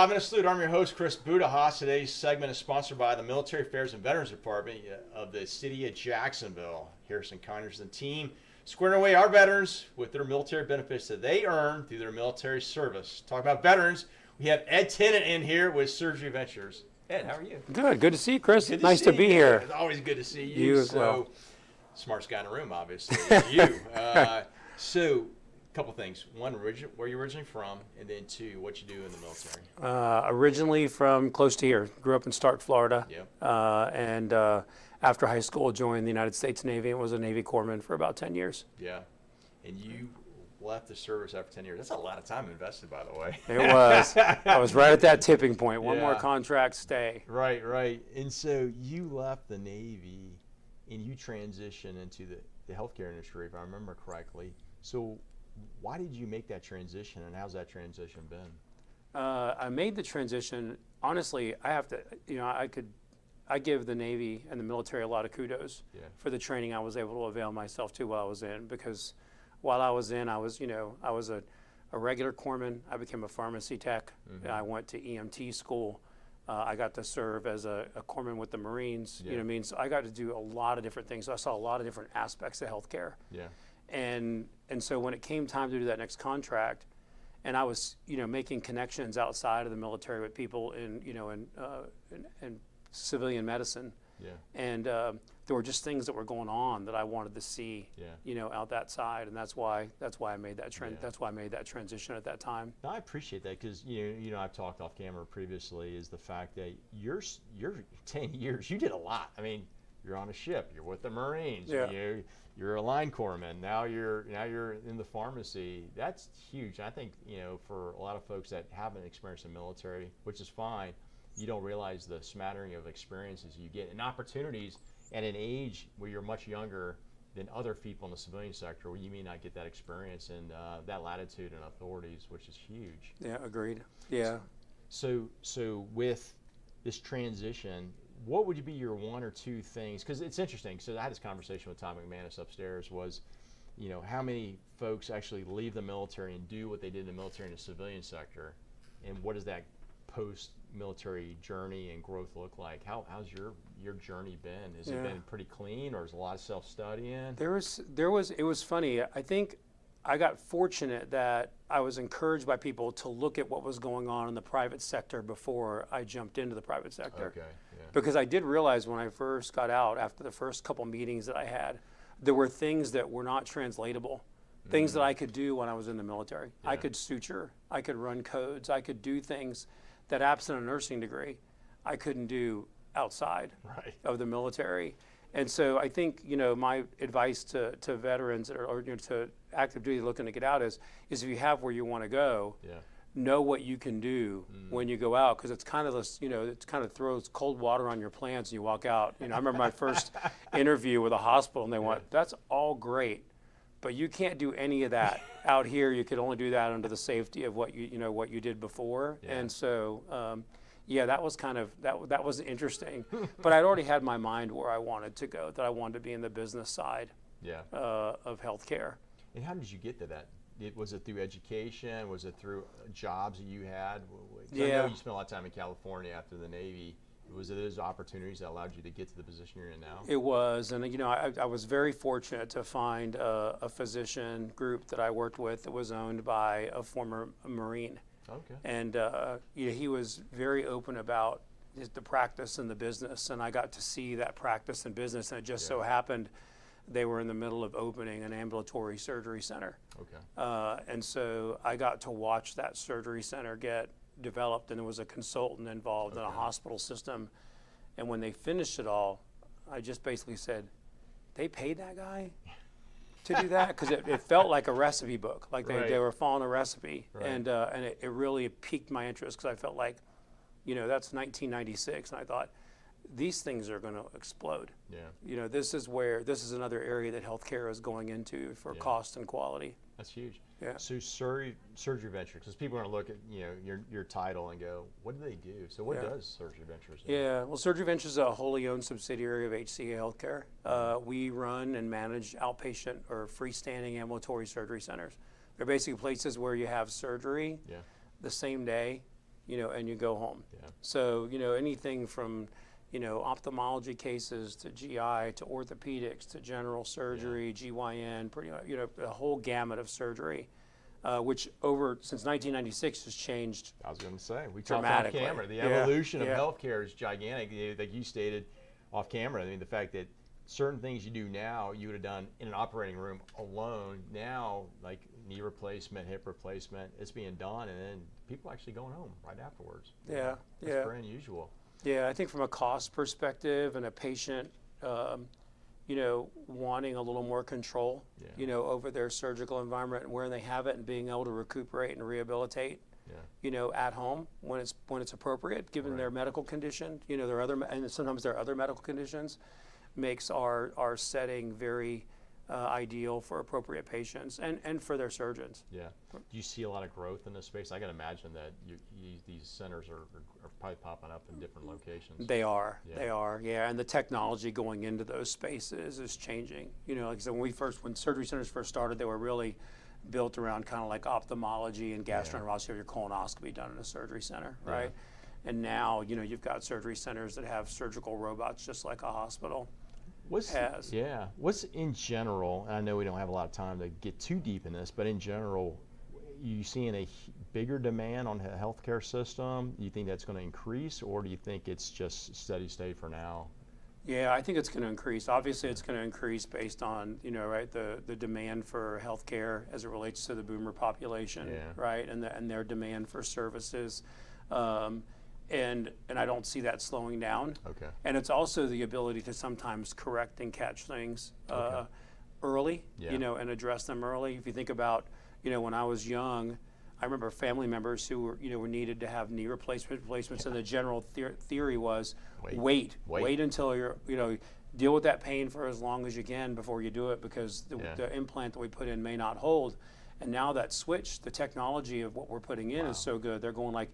live in a salute. I'm your host, Chris Budihas. Today's segment is sponsored by the Military Affairs and Veterans Department of the city of Jacksonville. Harrison Conyers and team squaring away our veterans with their military benefits that they earn through their military service. Talking about veterans, we have Ed Tennant in here with Surgery Ventures. Ed, how are you? Good to see you, Chris. Good nice to be here. It's always good to see You as well. Smartest guy in the room, obviously. You. So, a couple things. One, where you originally from, and then two, what you do in the military. Originally from close to here. Grew up in Stark, Florida. Yep. And after high school, joined the United States Navy and was a Navy corpsman for about 10 years. Yeah. And you left the service after 10 years. That's a lot of time invested, by the way. It was. I was right at that tipping point. One more Yeah. contract, stay. Right. And so you left the Navy and you transitioned into the healthcare industry, if I remember correctly. So why did you make that transition, and how's that transition been? I made the transition. Honestly, I have to, I give the Navy and the military a lot of kudos for the training I was able to avail myself to while I was in, because while I was in, I was a regular corpsman. I became a pharmacy tech. Mm-hmm. I went to EMT school. I got to serve as a corpsman with the Marines. Yeah. You know what I mean? So I got to do a lot of different things. So I saw a lot of different aspects of healthcare. Yeah. And so when it came time to do that next contract, and I was making connections outside of the military with people in civilian medicine, and there were just things that were going on that I wanted to see, out that side, and that's why I made that That's why I made that transition at that time. No, I appreciate that, because I've talked off camera previously, is the fact that you're 10 years, you did a lot. I mean, you're on a ship, you're with the Marines, you're a line corpsman, now you're in the pharmacy. That's huge. I think for a lot of folks that haven't experienced the military, which is fine, you don't realize the smattering of experiences you get and opportunities at an age where you're much younger than other people in the civilian sector, where you may not get that experience and that latitude and authorities, which is huge. Yeah, agreed. Yeah. So with this transition, what would be your one or two things? Because it's interesting. So I had this conversation with Tom McManus upstairs. Was, how many folks actually leave the military and do what they did in the military in the civilian sector, and what does that post-military journey and growth look like? How's your journey been? Has it been pretty clean, or is a lot of self-studying? It was funny. I think I got fortunate that I was encouraged by people to look at what was going on in the private sector before I jumped into the private sector. Okay, yeah. Because I did realize when I first got out, after the first couple meetings that I had, there were things that were not translatable. Things that I could do when I was in the military. Yeah. I could suture, I could run codes, I could do things that, absent a nursing degree, I couldn't do outside of the military. And so I think, my advice to veterans or to active duty looking to get out is if you have where you want to go, know what you can do when you go out, because it's kind of this, it kind of throws cold water on your plans and you walk out. I remember my first interview with a hospital, and they went, "That's all great, but you can't do any of that out here. You could only do that under the safety of what you did before." And so, that was that was interesting. But I'd already had my mind where I wanted to go, that I wanted to be in the business side of healthcare. And how did you get to that? Was it through education? Was it through jobs that you had? I know you spent a lot of time in California after the Navy. Was it those opportunities that allowed you to get to the position you're in now? It was, and I was very fortunate to find a physician group that I worked with that was owned by a former Marine. Okay. And he was very open about the practice and the business, and I got to see that practice and business, and it just so happened they were in the middle of opening an ambulatory surgery center. Okay. And so I got to watch that surgery center get developed, and there was a consultant involved in a hospital system. And when they finished it all, I just basically said, "They paid that guy to do that?" Because it felt like a recipe book, like they were following a recipe. And it really piqued my interest, because I felt like, that's 1996, and I thought, these things are going to explode. Yeah. This is another area that healthcare is going into for cost and quality. That's huge. Yeah. So Surgery Ventures, because people are going to look at your title and go, what do they do? So what does Surgery Ventures do? Yeah, well, Surgery Ventures is a wholly owned subsidiary of HCA Healthcare. We run and manage outpatient or freestanding ambulatory surgery centers. They're basically places where you have surgery the same day and you go home. Yeah. So, anything from, ophthalmology cases to GI to orthopedics to general surgery, GYN, pretty much, a whole gamut of surgery, which since 1996 has changed. I was going to say, we talked off dramatically. camera. The evolution of healthcare is gigantic. Like you stated off camera, I mean, the fact that certain things you do now, you would have done in an operating room alone. Now, like knee replacement, hip replacement, it's being done, and then people actually going home right afterwards. Yeah, That's very unusual. Yeah, I think from a cost perspective and a patient, wanting a little more control, over their surgical environment and where they have it, and being able to recuperate and rehabilitate, at home when it's appropriate, given their medical condition, and sometimes there are other medical conditions, makes our setting very ideal for appropriate patients and for their surgeons. Yeah. Do you see a lot of growth in this space? I can imagine that these centers are probably popping up in different locations. They are, and the technology going into those spaces is changing. Like I said, when surgery centers first started, they were really built around kind of like ophthalmology and gastroenterology, your colonoscopy done in a surgery center, right? And now, you've got surgery centers that have surgical robots just like a hospital has. Yeah. What's in general, and I know we don't have a lot of time to get too deep in this, but in general, you seeing a bigger demand on the healthcare system? Do you think that's going to increase, or do you think it's just steady state for now? Yeah, I think it's going to increase. Obviously, it's going to increase based on, the demand for healthcare as it relates to the boomer population, right, and their demand for services. And I don't see that slowing down. Okay. And it's also the ability to sometimes correct and catch things early, and address them early. If you think about, when I was young, I remember family members who were needed to have knee replacements, and the general theory was wait until you're, deal with that pain for as long as you can before you do it, because the implant that we put in may not hold. And now that switch, the technology of what we're putting in is so good. They're going like,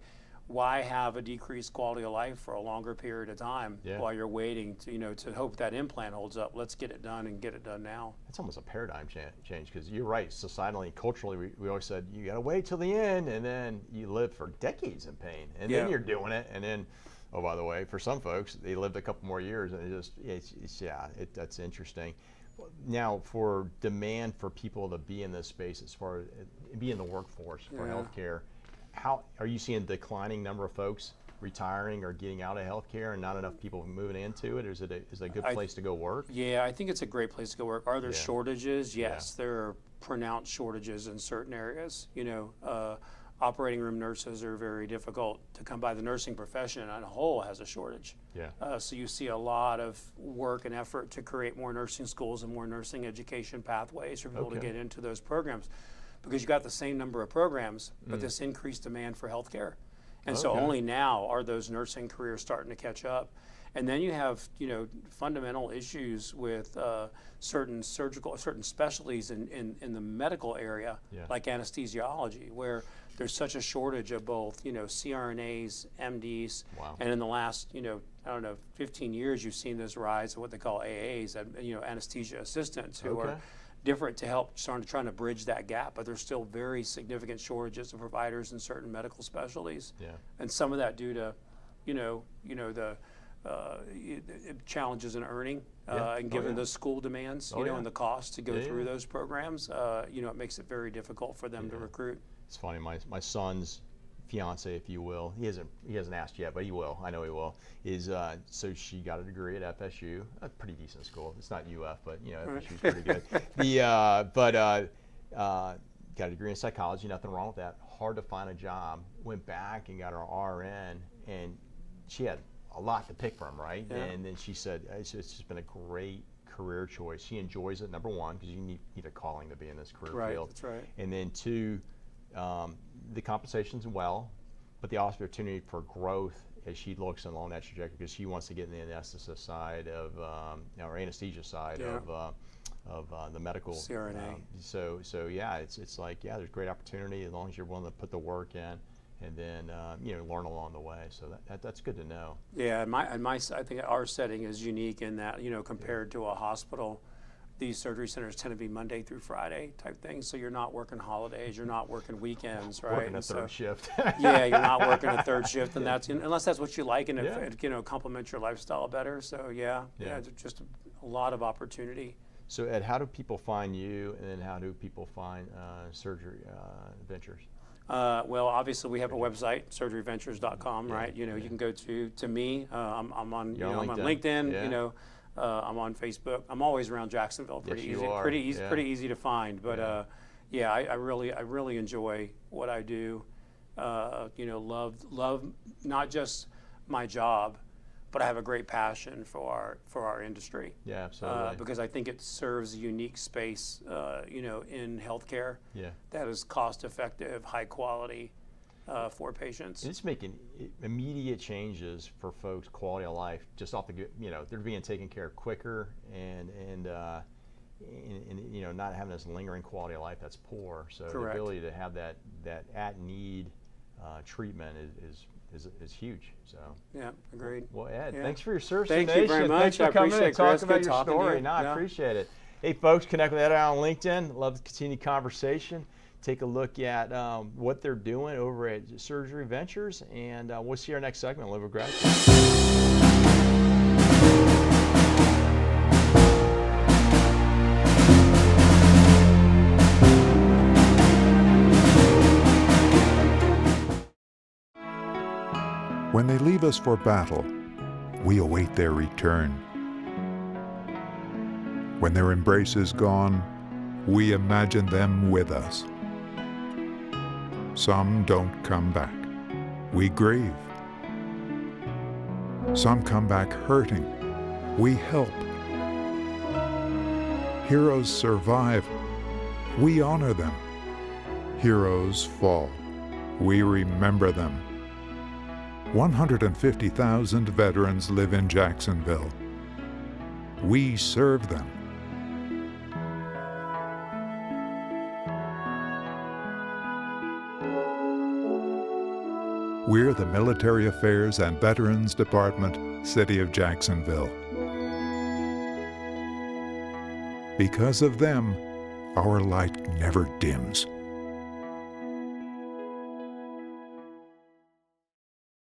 why have a decreased quality of life for a longer period of time while you're waiting to hope that implant holds up? Let's get it done and get it done now. It's almost a paradigm change, because you're right. Societally, culturally, we always said you got to wait till the end, and then you live for decades in pain, and then you're doing it, and then, oh, by the way, for some folks, they lived a couple more years, and that's interesting. Now, for demand for people to be in this space, as far as be in the workforce for healthcare. How are you seeing a declining number of folks retiring or getting out of healthcare, and not enough people moving into it? Or is it a good place to go work? Yeah, I think it's a great place to go work. Are there shortages? Yes, there are pronounced shortages in certain areas. Operating room nurses are very difficult to come by. The nursing profession on a whole has a shortage. So you see a lot of work and effort to create more nursing schools and more nursing education pathways for people to get into those programs, because you got the same number of programs, but this increased demand for healthcare. And so only now are those nursing careers starting to catch up. And then you have, fundamental issues with certain specialties in the medical area, like anesthesiology, where there's such a shortage of both, CRNAs, MDs, and in the last, 15 years, you've seen this rise of what they call AAs, anesthesia assistants, who are different to help trying to bridge that gap, but there's still very significant shortages of providers in certain medical specialties, and some of that due to, the challenges in earning, and given the school demands, and the cost to go through those programs, it makes it very difficult for them to recruit. It's funny, my son's fiance, if you will, he hasn't asked yet, but he will. I know he will. So she got a degree at FSU, a pretty decent school. It's not UF, but FSU's pretty good. Got a degree in psychology. Nothing wrong with that. Hard to find a job. Went back and got her RN, and she had a lot to pick from, right? And then she said it's just been a great career choice. She enjoys it, number one, because you need a calling to be in this career field. That's right. And then two, the compensation's well, but the opportunity for growth as she looks along that trajectory, because she wants to get in the anesthetist side of, or anesthesia side of the medical CRNA. So it's like there's great opportunity as long as you're willing to put the work in, and then learn along the way. So that's good to know. Yeah, and I think our setting is unique in that compared to a hospital. these surgery centers tend to be Monday through Friday type things, so you're not working holidays, you're not working weekends, right? Working a third shift. Yeah, you're not working a third shift, and that's unless that's what you like, and it complements your lifestyle better. So yeah, just a lot of opportunity. So Ed, how do people find you, and then how do people find Surgery Ventures? Well, obviously we have a website, surgeryventures.com, right? You can go to me. I'm on LinkedIn. I'm on Facebook. I'm always around Jacksonville. Pretty easy to find. But I really enjoy what I do. Love not just my job, but I have a great passion for our industry. Yeah, absolutely. Because I think it serves a unique space, in healthcare. Yeah. That is cost effective, high quality for patients. And it's making immediate changes for folks' quality of life, just off the they're being taken care of quicker, and not having this lingering quality of life that's poor. So Correct. The ability to have that at need treatment is huge. So yeah, agreed. Well, Ed, thanks for your service. Thank you very much. Thanks for coming in and talking about your story. I appreciate it. Hey, folks, connect with Ed on LinkedIn. Love to continue conversation. Take a look at what they're doing over at Surgery Ventures, and we'll see our next segment. Live with gratitude. When they leave us for battle, we await their return. When their embrace is gone, we imagine them with us. Some don't come back. We grieve. Some come back hurting. We help. Heroes survive. We honor them. Heroes fall. We remember them. 150,000 veterans live in Jacksonville. We serve them. We're the Military Affairs and Veterans Department, City of Jacksonville. Because of them, our light never dims.